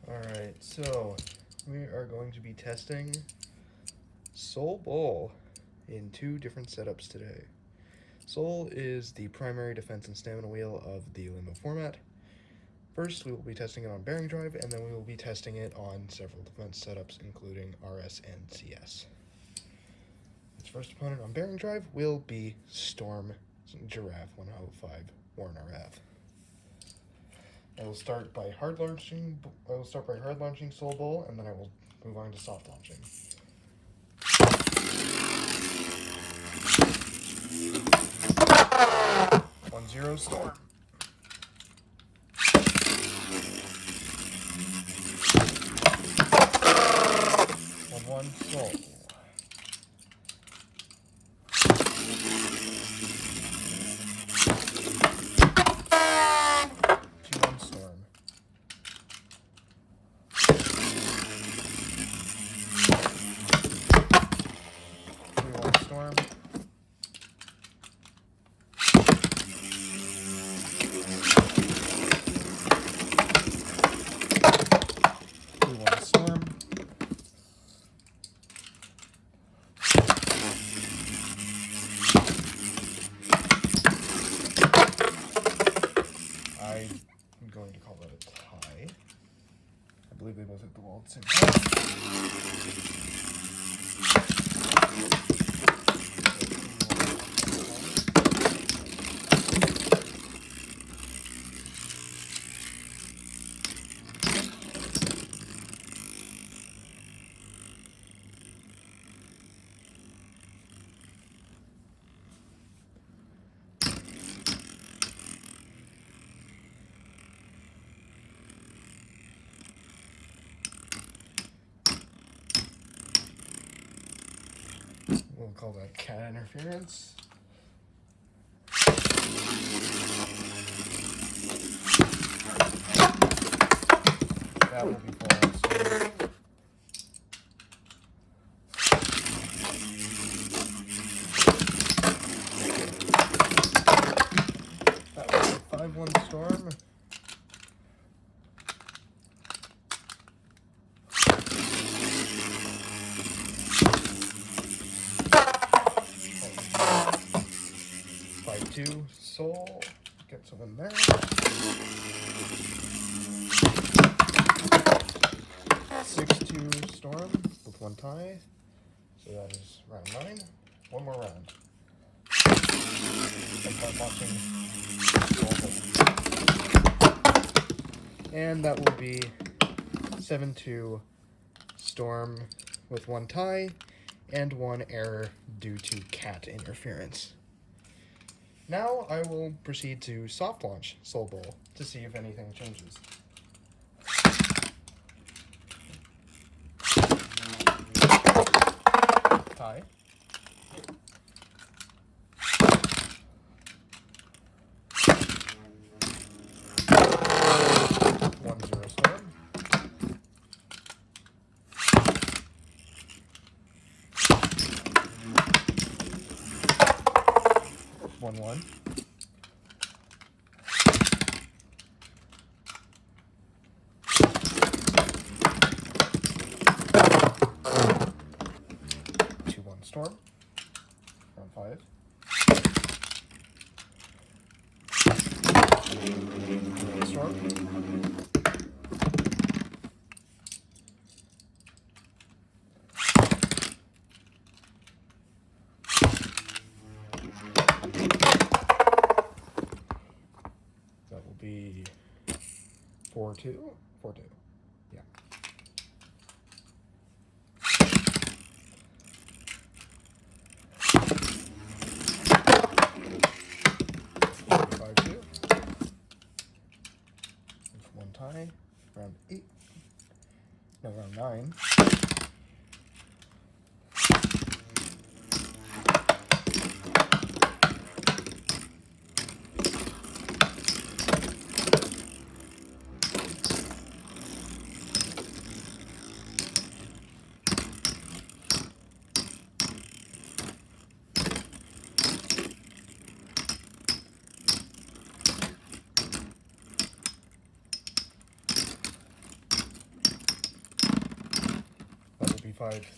Alright, so we are going to be testing Soul Bowl in two different setups today. Soul is the primary defense and stamina wheel of the Limbo format. First, we will be testing it on bearing drive, and then we will be testing it on several defense setups, including RS and CS. Its first opponent on bearing drive will be Storm Giraffe 105 Warren RF. I will start by hard launching Soul Bowl, and then I will move on to soft launching. One zero Storm. 1-1 Soul. 2-1 Storm. 3-1 Storm. 2-1 Storm. 'I'm going to call that a tie. I believe they both hit the wall at the same time. We'll call that cat interference. That will be 4-1 Storm. That will be 5-1 Storm. 5-2 Soul, get some in there. 6-2 Storm with one tie, so that is round 9. One more round. And that will be 7-2 Storm with one tie and one error due to cat interference. Now I will proceed to soft launch Soul Bowl to see if anything changes. Tie. One zero Storm. 1-1. 2-1 Storm. Round 5. 2-1 Storm. 4-2. 4-2. Yeah. 5-2. With one tie. Round 8. No, round 9. 5-3.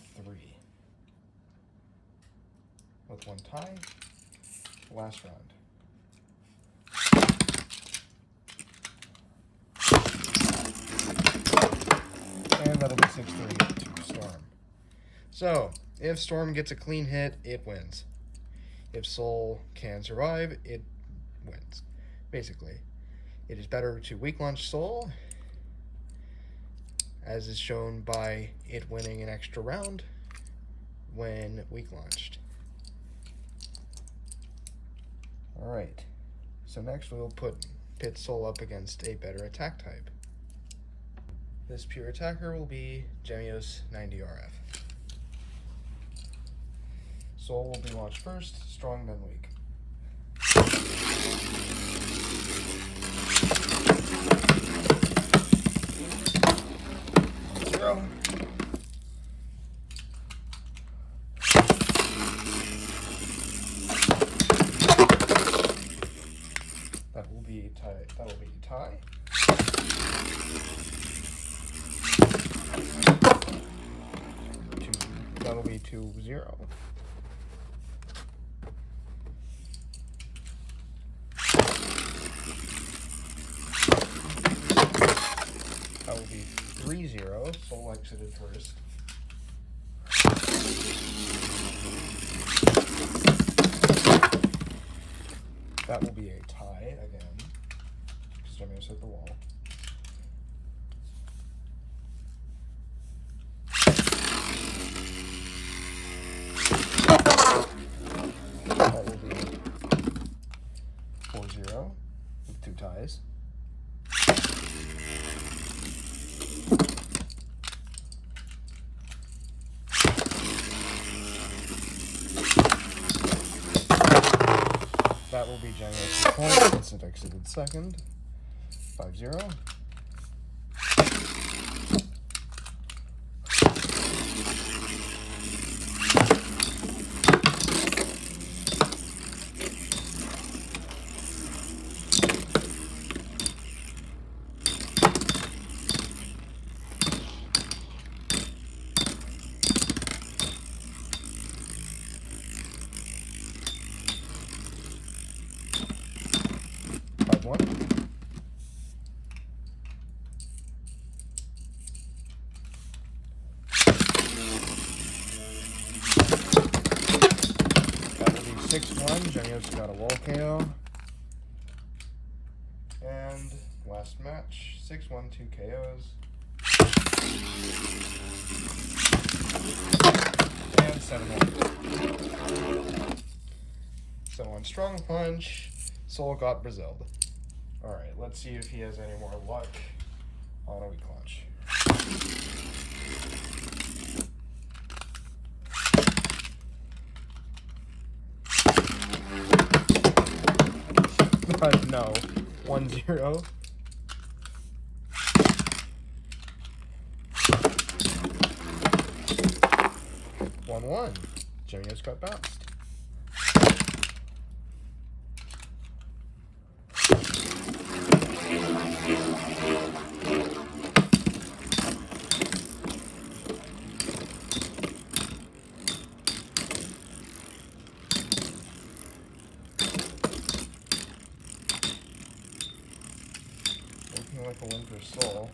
With one tie. Last round. And that'll be 6-3 to Storm. So, if Storm gets a clean hit, it wins. If Soul can survive, it wins. Basically, it is better to weak launch Soul, as is shown by it winning an extra round when weak launched. Alright, so next we'll pit Soul up against a better attack type. This pure attacker will be Gemios 90RF. Soul will be launched first, strong then weak. Zero. That will be a tie. That will be a tie. That'll be 2-0. That will be 3-0. Soul exited first. That will be a tie again, because Gemios hit the wall. That will be 4-0 with two ties. That will be Gemios' point since it exited second. 5-0. That will be 6-1. Gemios got a wall KO. And last match, 6-1, 2 KOs. And 7-1. 7-1 strong punch. Soul got Braziled. Alright, let's see if he has any more luck on a weak launch. No. 1-0. One. Gemios got bounced. Looking like a win for Soul.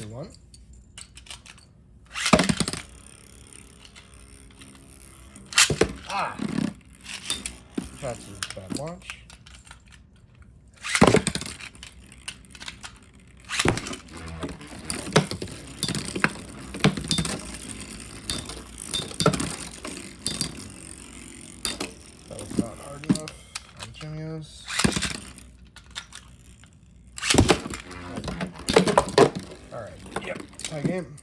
One. Ah! That's a bad launch. That was not hard enough on Gemios. Alright, yep, tie game.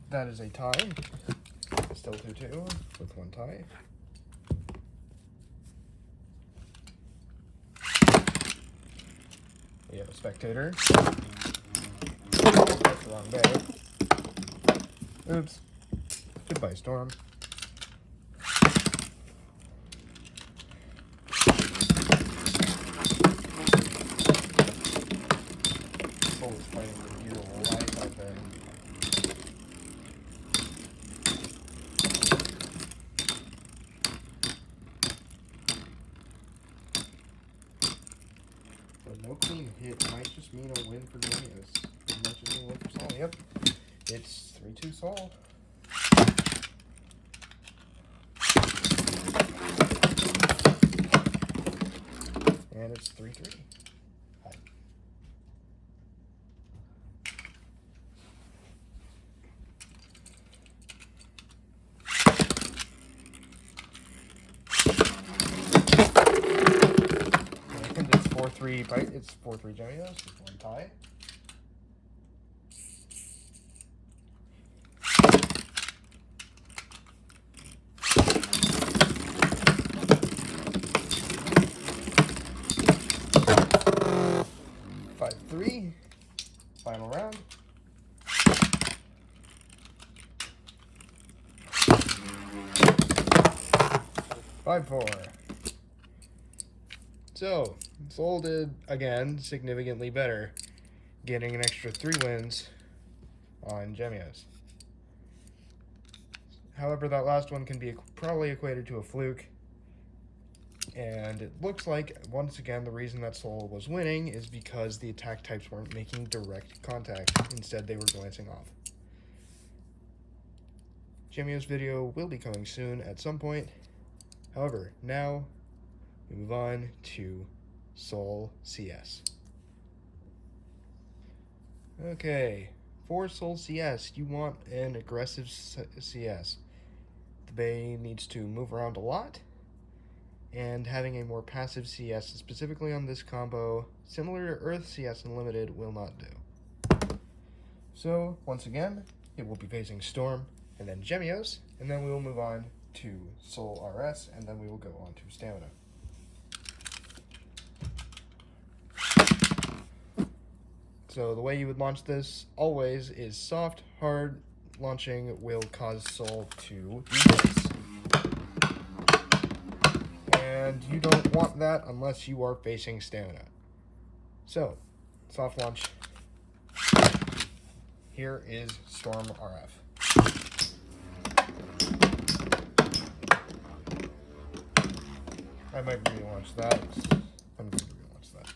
That is a tie. Still 2-2 with one tie. We have a spectator. That's the wrong bay. Oops. Goodbye, Storm. Soul is fighting for dear life out there. But no clean hit might just mean a win for Gemios. It might just mean a win for Soul. Yep. It's 3-2 Soul. And it's 3-3. Hi. And it's 4-3 bite. It's 4-3 Gemios. It's one tie. Final round. Five, 4. So, Soul did, again, significantly better, getting an extra 3 wins on Gemios. However, that last one can be probably equated to a fluke. And it looks like, once again, the reason that Soul was winning is because the attack types weren't making direct contact. Instead, they were glancing off. Gemios video will be coming soon at some point. However, now we move on to Soul CS. Okay, for Soul CS, you want an aggressive CS. The Bay needs to move around a lot, and having a more passive CS, specifically on this combo, similar to Earth CS Unlimited, will not do. So, once again, it will be facing Storm, and then Gemios, and then we will move on to Soul RS, and then we will go on to Stamina. So the way you would launch this, always, is soft. Hard launching will cause Soul to do this. And you don't want that unless you are facing Stamina. So, soft launch. Here is Storm RF. I might relaunch that. I'm going to relaunch that.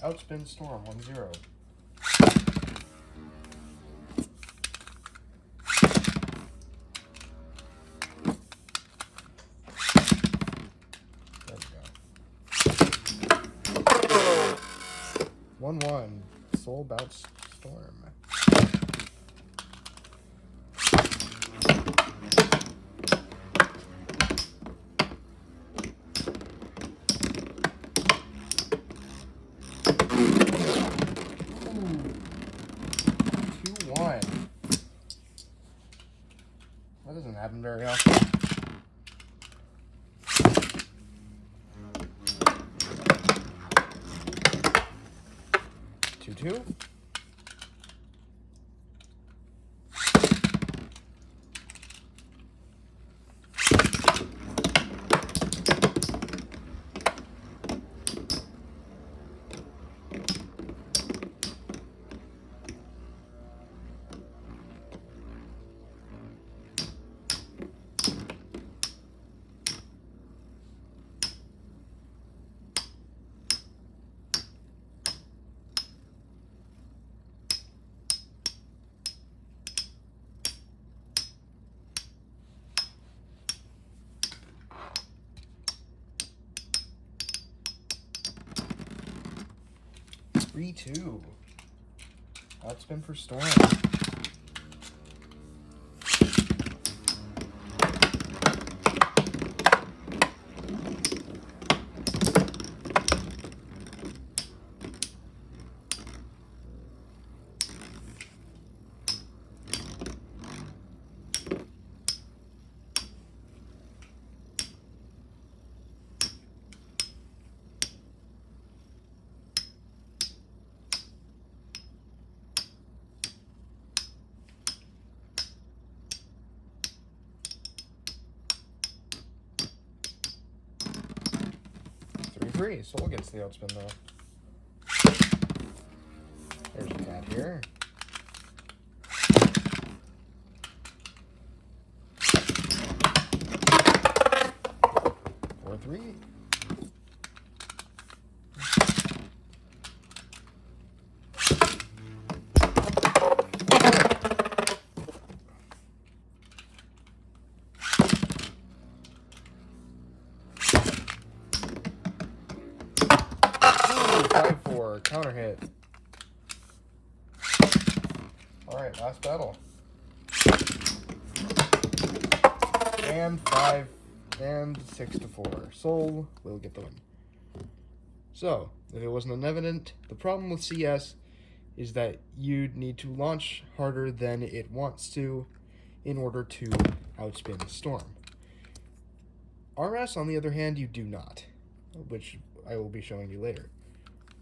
Outspin Storm 1-0. There we go. 1-1. Soul bounce Storm. That doesn't happen very often. Two. 3-2. Outspin for Storm. 3-3. Soul gets the outspin though. There's a cat here. 4-3. Ooh, 5-4. Counter hit. Alright, last battle. And 6-4. Soul will get the win. So, if it wasn't evident, the problem with CS is that you'd need to launch harder than it wants to in order to outspin Storm. RS, on the other hand, you do not, which I will be showing you later.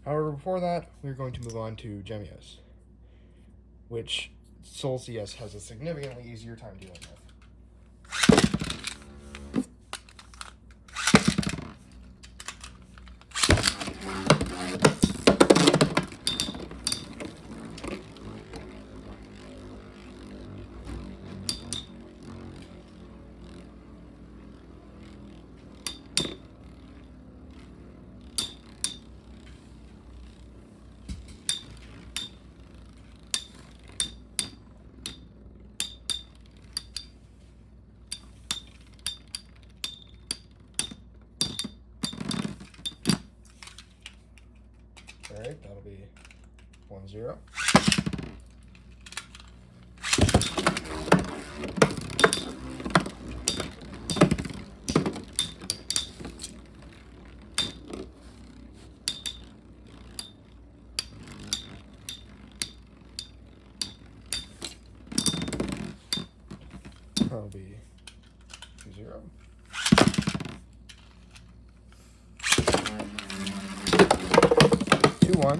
However, before that, we're going to move on to Gemios, which Soul CS has a significantly easier time dealing with. Alright, that'll be 1-0. That'll be 2-0. 2-1.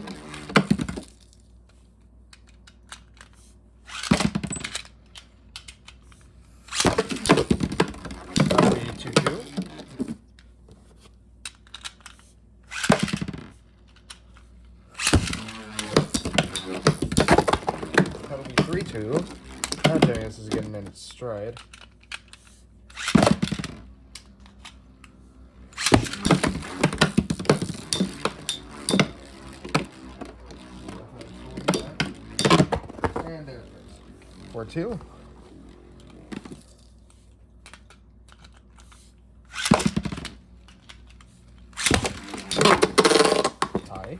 That'll be 2-2. That'll be 3-2. Now Gemios is getting in its stride. And there's 4-2. Tie.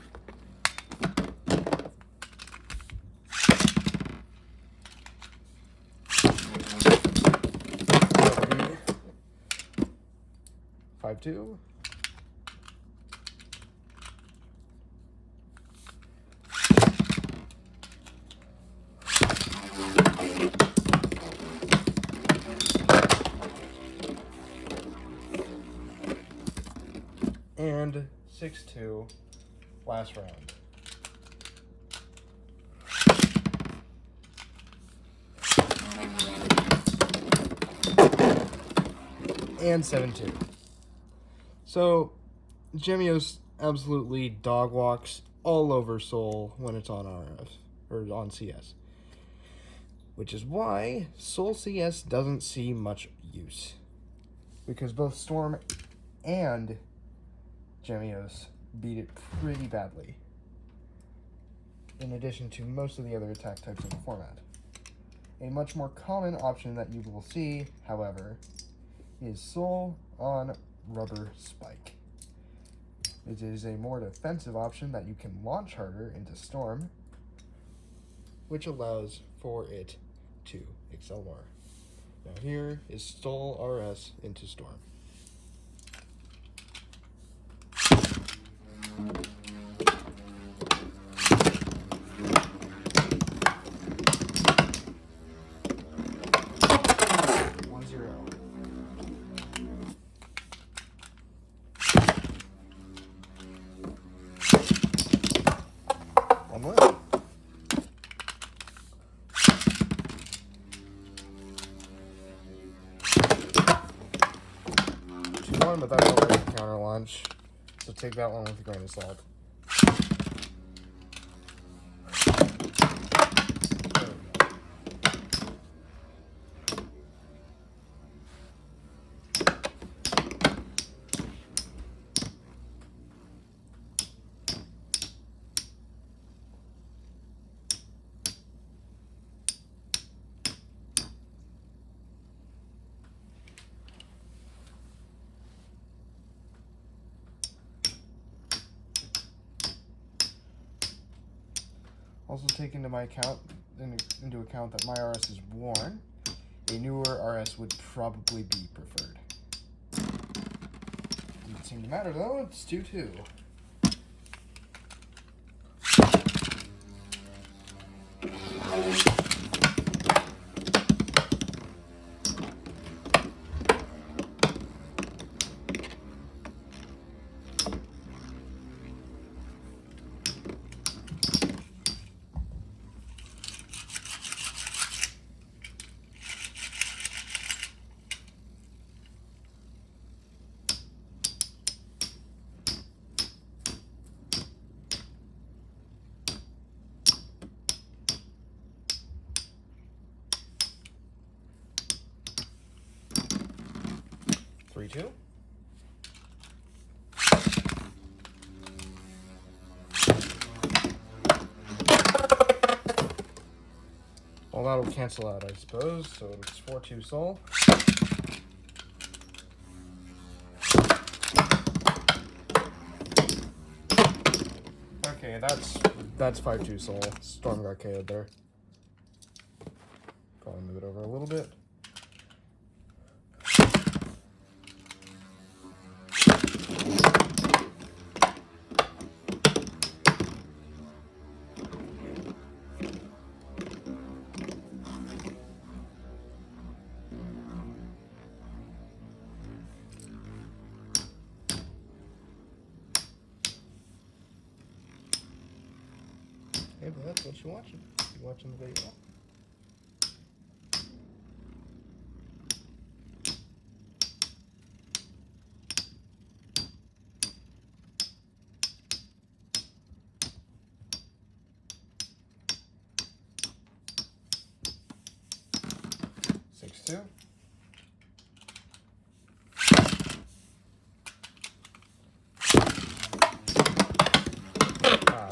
That'll be 5-2. And 6-2, last round. And 7-2. So, Gemios absolutely dog walks all over Soul when it's on RF, or on CS. Which is why Soul CS doesn't see much use. Because both Storm and Gemios beat it pretty badly, in addition to most of the other attack types in the format. A much more common option that you will see, however, is Soul on Rubber Spike. It is a more defensive option that you can launch harder into Storm, which allows for it to excel more. Now here is Sol RS into Storm. One more. 2-1, but that's already a counter launch, so take that one with a grain of salt. Also take into account that my RS is worn, a newer RS would probably be preferred. Doesn't seem to matter though, it's 2-2. Two. Well, that'll cancel out, I suppose. So it's 4-2 Sol. Okay, that's 5-2 Sol. Storm got KO'd there. Probably move it over a little bit. Hey, but that's what you're watching. You're watching the video.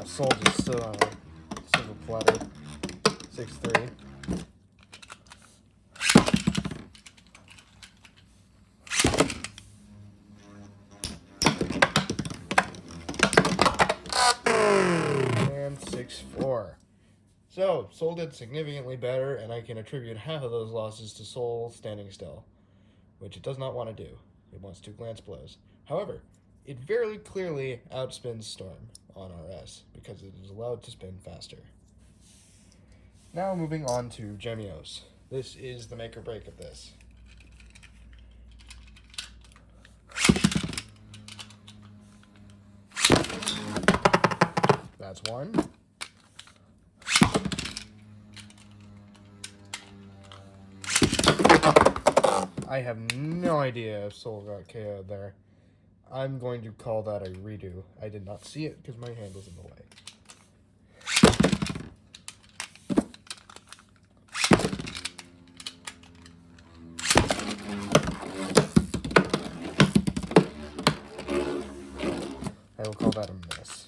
Sol just still on a silver platter. 6-3. And 6-4. So, Sol did significantly better, and I can attribute half of those losses to Sol standing still, which it does not want to do. It wants to glance blows. However, it very clearly outspins Storm on RS because it is allowed to spin faster. Now moving on to Gemios. This is the make or break of this. That's one. I have no idea if Sol got KO'd there. I'm going to call that a redo. I did not see it because my hand was in the way. I will call that a miss.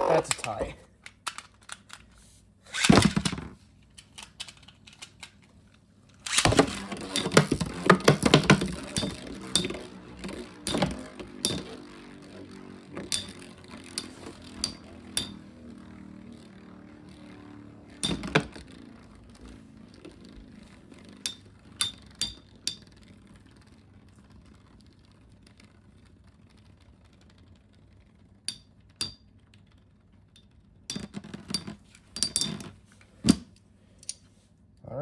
That's a tie.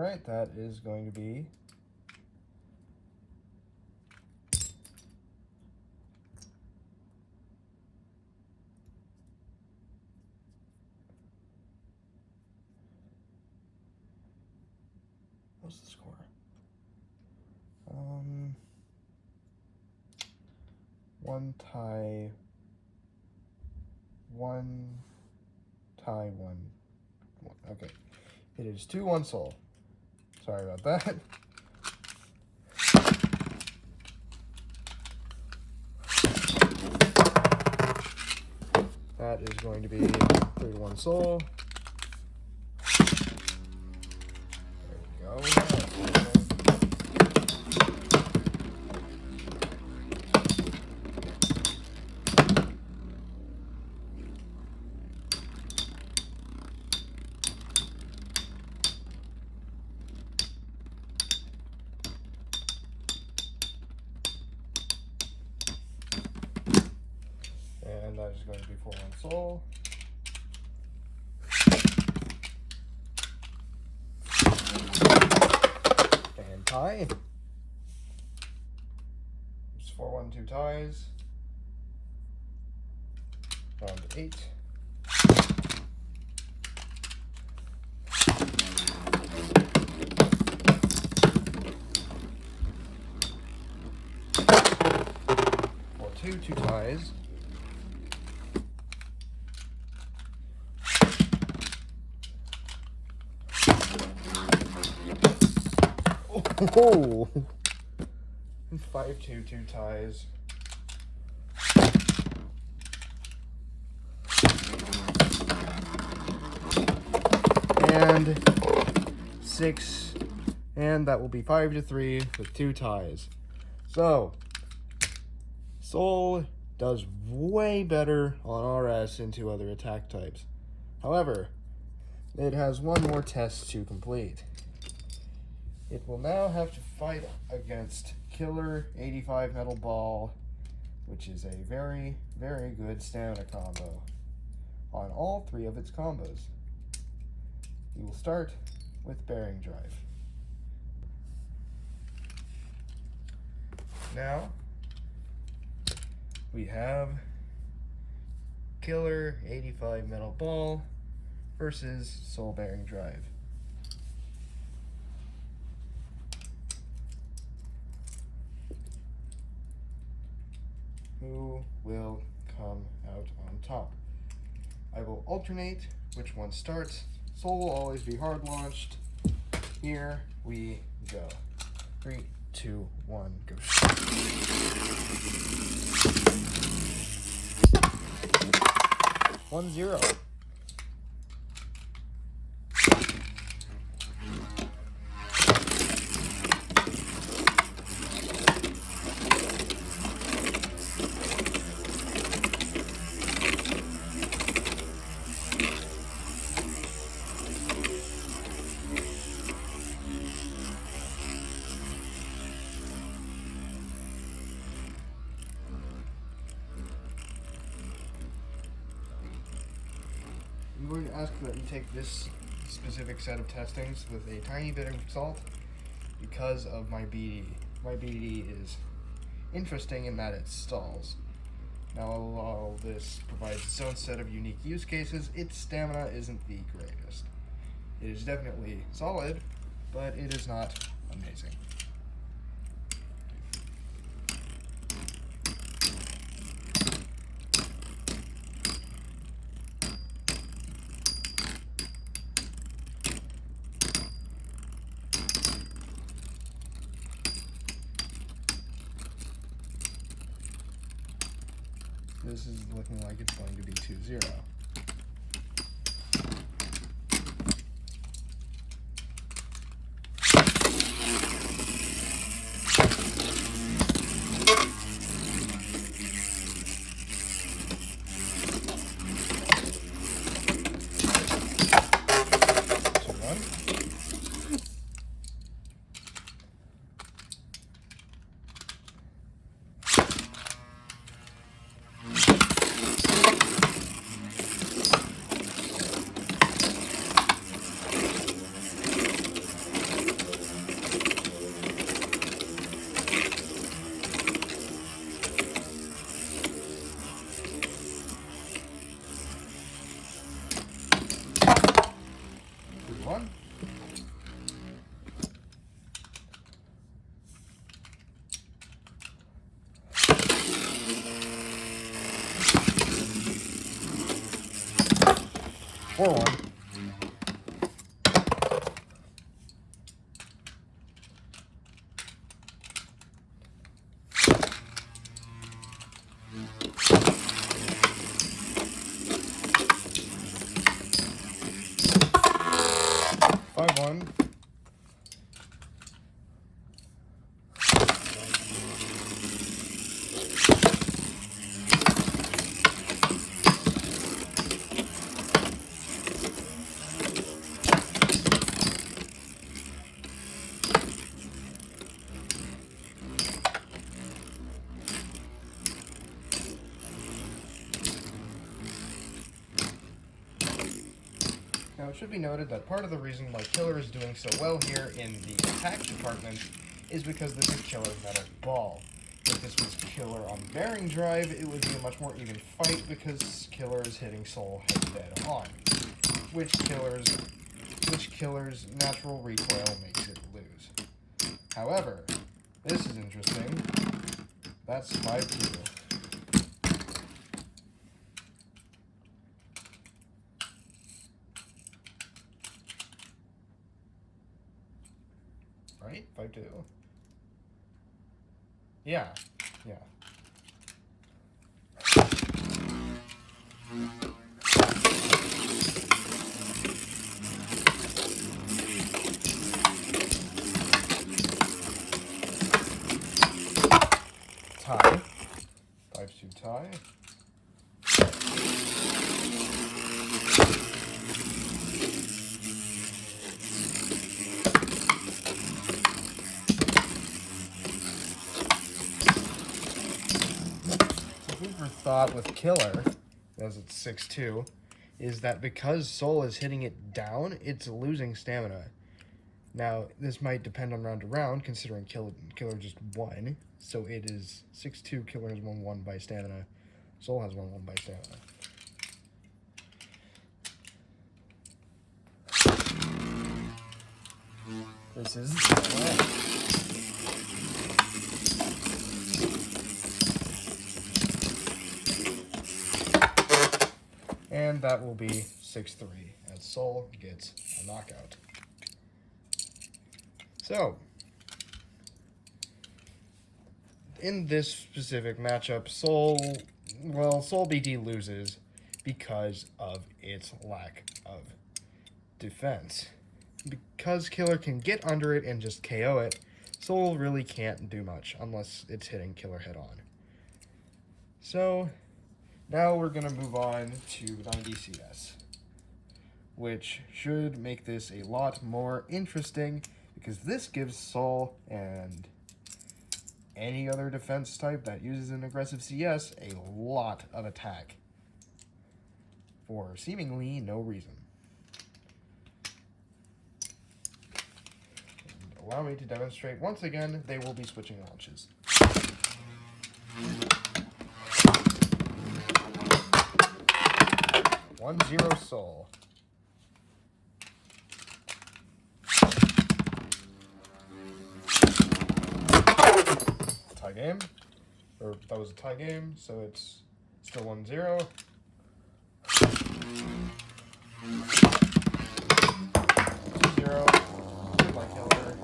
right, that is going to be what's the score? One tie, one. Okay, it is 2-1 Sol. Sorry about that. That is going to be 3-1 Sol. There we go. And that is going to be 4-1 Sol. And tie. It's 4-1, 2 ties. Round 8. Or 2 ties. Oh, 5-2, 2 ties. And 6, and that will be 5-3 with 2 ties. So, Sol does way better on RS and 2 other attack types. However, it has one more test to complete. It will now have to fight against Killer 85 Metal Ball, which is a very, very good stamina combo on all 3 of its combos. We will start with Bearing Drive. Now, we have Killer 85 Metal Ball versus Sol Bearing Drive. Who will come out on top? I will alternate which one starts. Sol will always be hard launched. Here we go. 3, 2, 1, go. 1-0. I'm going to ask that you take this specific set of testings with a tiny bit of salt because of my BD. My BD is interesting in that it stalls. Now, while this provides its own set of unique use cases, its stamina isn't the greatest. It is definitely solid, but it is not amazing. This is looking like it's going to be 2-0. 4-1. Now, it should be noted that part of the reason why Killer is doing so well here in the attack department is because this is Killer's metal ball. If this was Killer on bearing drive, it would be a much more even fight because Killer is hitting Soul head dead on, which Killer's natural recoil makes it lose. However, this is interesting. That's 5-2. Right? 5-2. Yeah. Tie. 5-2 tie. Thought with Killer, as it's 6-2, is that because Soul is hitting it down, it's losing stamina. Now, this might depend on round to round, considering Killer just won. So it is 6-2, Killer has won 1 by stamina. Soul has won 1 by stamina. This is and that will be 6-3, as Soul gets a knockout. So, in this specific matchup, Soul BD loses because of its lack of defense. Because Killer can get under it and just KO it, Soul really can't do much unless it's hitting Killer head on. So, now we're going to move on to 90 CS, which should make this a lot more interesting because this gives Soul and any other defense type that uses an aggressive CS a lot of attack for seemingly no reason. And allow me to demonstrate once again, they will be switching launches. 1-0 Soul. Tie game. Or that was a tie game, so it's still 1-0. 2-0. My Killer.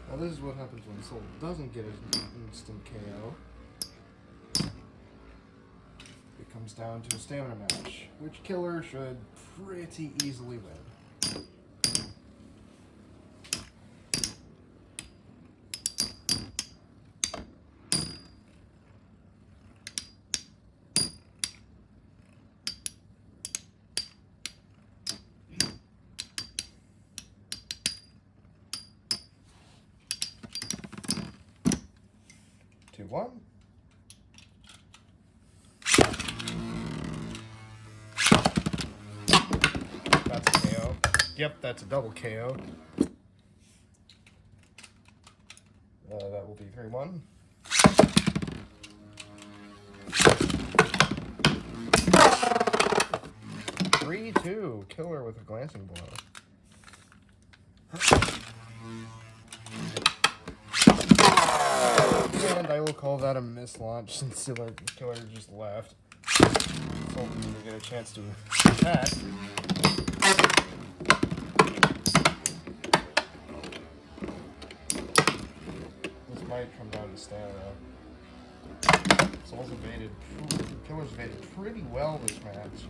Now this is what happens when Soul doesn't get an instant KO. It comes down to a stamina match, which Killer should pretty easily win. 2-1. Yep, that's a double KO. That will be 3-1. Three-two. Killer with a glancing blow. And I will call that a mislaunch since Killer just left. Hoping to get a chance to attack. This might come down to stamina. Soul's evaded. Killer's evaded pretty well this match.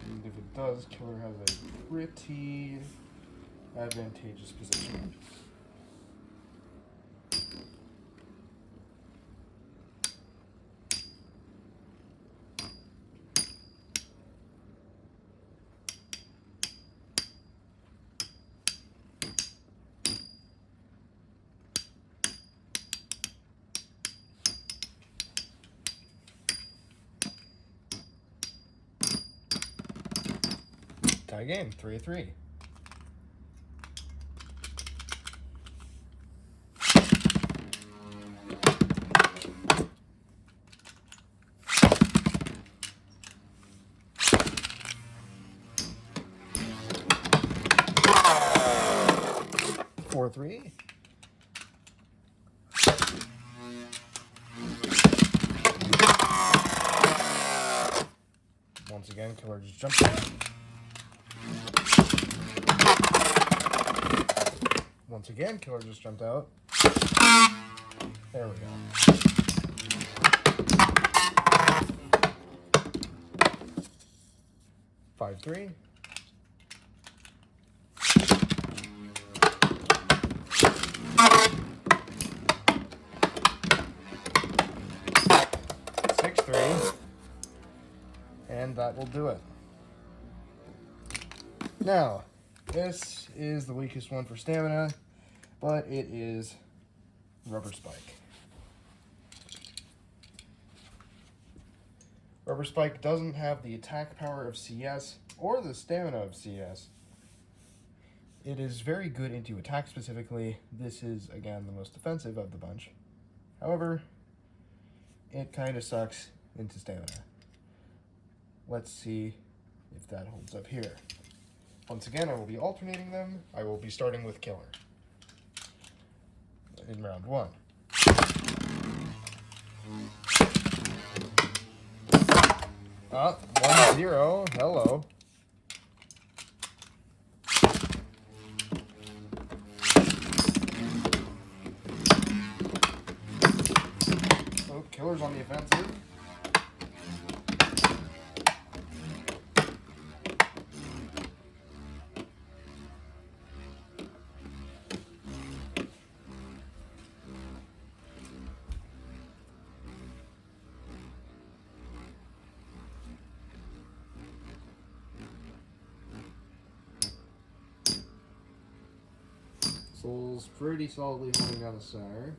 And if it does, Killer has a pretty advantageous position. Tie game, 3-3. Three. Once again, Killer just jumped out. Once again, Killer just jumped out. There we go. 5-3. And that will do it. Now, this is the weakest one for stamina, but it is Rubber Spike. Rubber Spike doesn't have the attack power of CS or the stamina of CS. It is very good into attack specifically. This is, again, the most defensive of the bunch. However, it kind of sucks into stamina. Let's see if that holds up here. Once again, I will be alternating them. I will be starting with Killer in round 1. Ah, 1-0. Hello. Oh, Killer's on the offensive. Soul's pretty solidly holding down the center,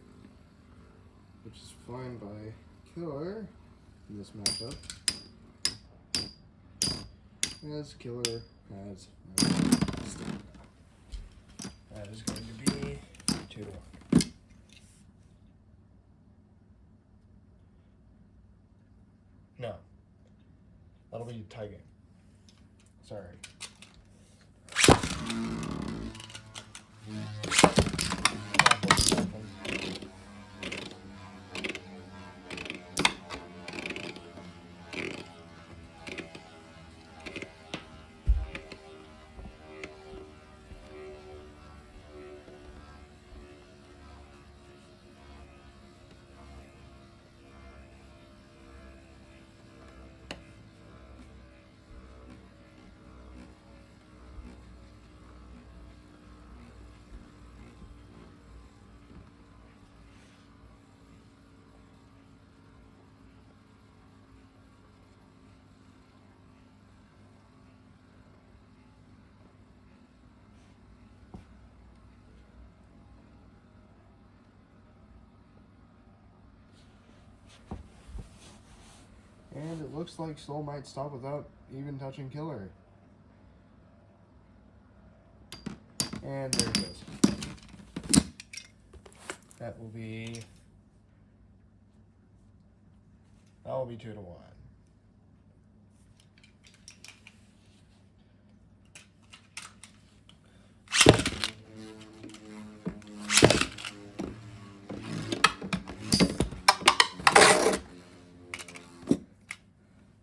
which is fine by Killer in this matchup, as Killer has no stamina. That is going to be 2-1. No, that'll be a tie game. Sorry. looks like Soul might stop without even touching Killer. And there it goes. That will be 2-1.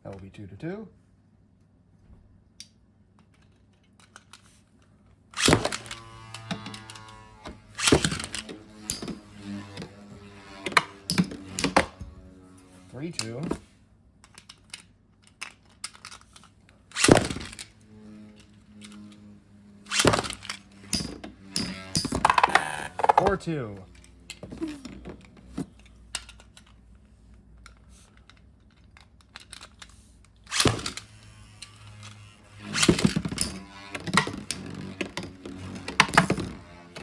That will be 2-2. Two. 4-2.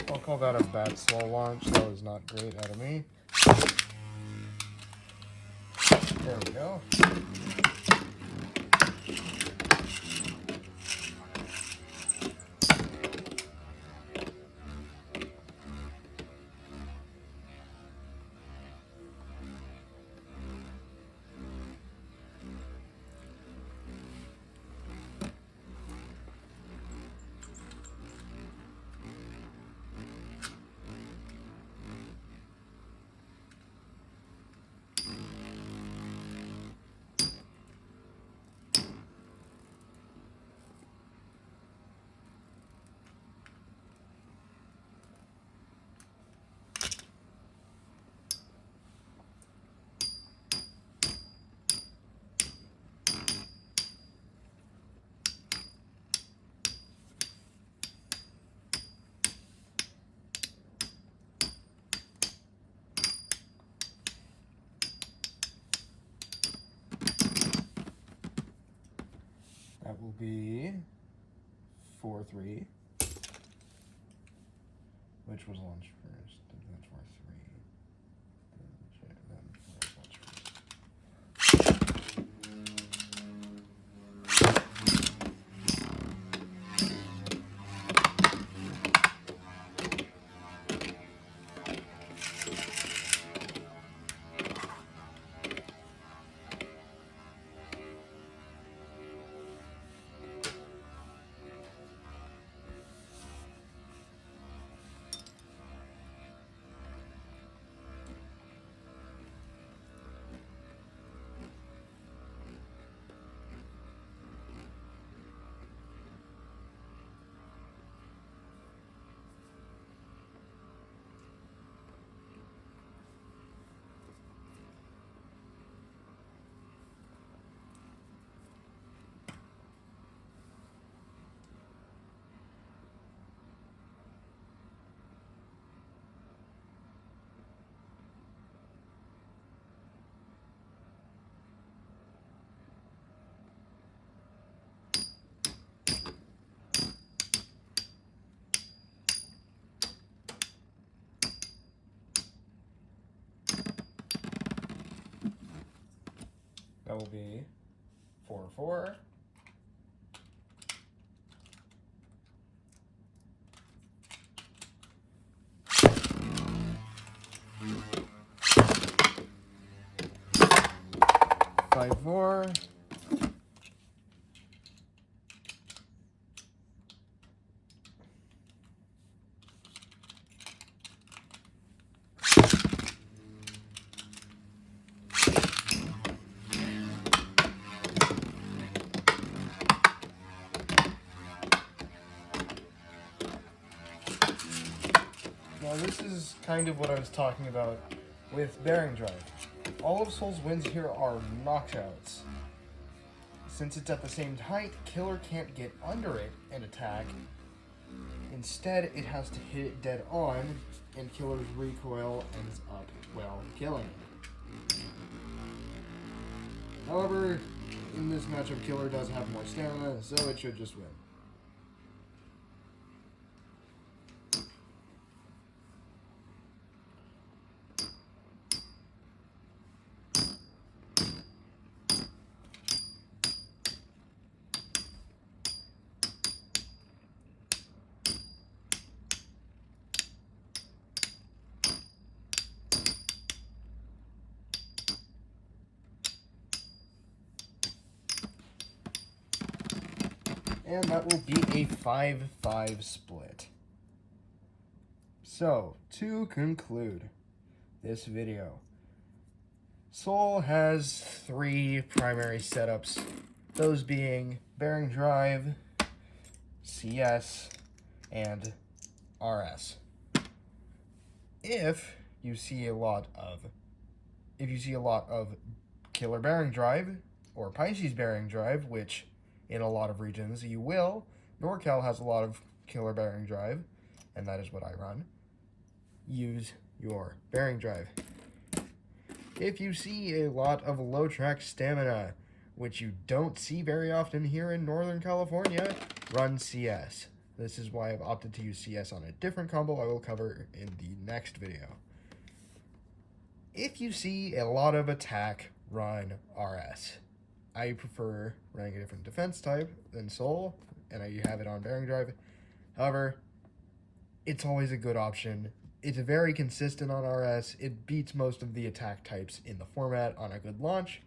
I'll call that a bad slow launch. That was not great out of me. There we go. That will be 4-3. Which was launch first? That's 4-3. Then launch That will be 4-4. Five, 4. Now this is kind of what I was talking about with Bearing Drive. All of Soul's wins here are knockouts. Since it's at the same height, Killer can't get under it and attack. Instead, it has to hit it dead on, and Killer's recoil ends up, well, killing it. However, in this matchup, Killer does have more stamina, so it should just win. And that will be a 5-5 split. So, to conclude this video, Sol has 3 primary setups, those being bearing drive, CS, and RS. If you see a lot of killer bearing drive or Pisces bearing drive, which in a lot of regions you will, NorCal has a lot of killer bearing drive, and that is what I run, use your bearing drive. If you see a lot of low track stamina, which you don't see very often here in Northern California, run CS. This is why I've opted to use CS on a different combo I will cover in the next video. If you see a lot of attack, run RS. I prefer running a different defense type than Sol, and I have it on bearing drive. However, it's always a good option. It's very consistent on RS. It beats most of the attack types in the format on a good launch,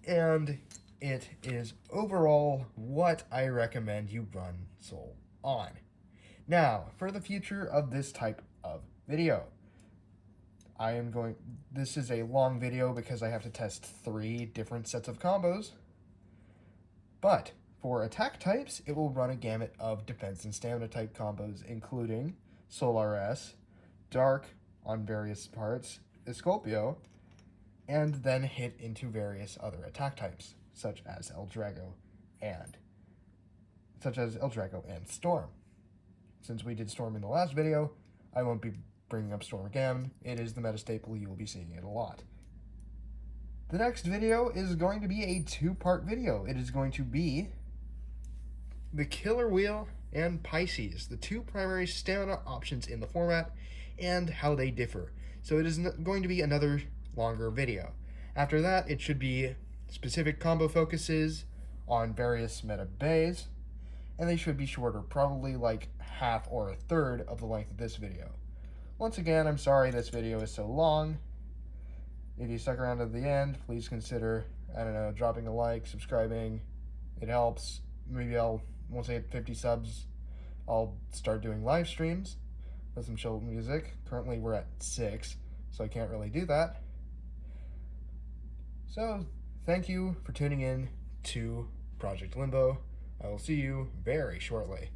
and it is overall what I recommend you run Sol on. Now, for the future of this type of video, this is a long video because I have to test 3 different sets of combos, but for attack types, it will run a gamut of defense and stamina type combos, including Sol RS, Dark on various parts, Esculpio, and then hit into various other attack types, such as El Drago and Storm. Since we did Storm in the last video, I won't be bringing up Storm again. It is the meta staple, you will be seeing it a lot. The next video is going to be a 2-part video. It is going to be the Killer Wheel and Pisces, the 2 primary stamina options in the format, and how they differ. So it is going to be another longer video. After that, it should be specific combo focuses on various meta bays, and they should be shorter, probably like half or a third of the length of this video. Once again, I'm sorry this video is so long. If you stuck around to the end, please consider, dropping a like, subscribing. It helps. Maybe once I hit 50 subs, I'll start doing live streams with some chill music. Currently, we're at 6, so I can't really do that. So, thank you for tuning in to Project Limbo. I will see you very shortly.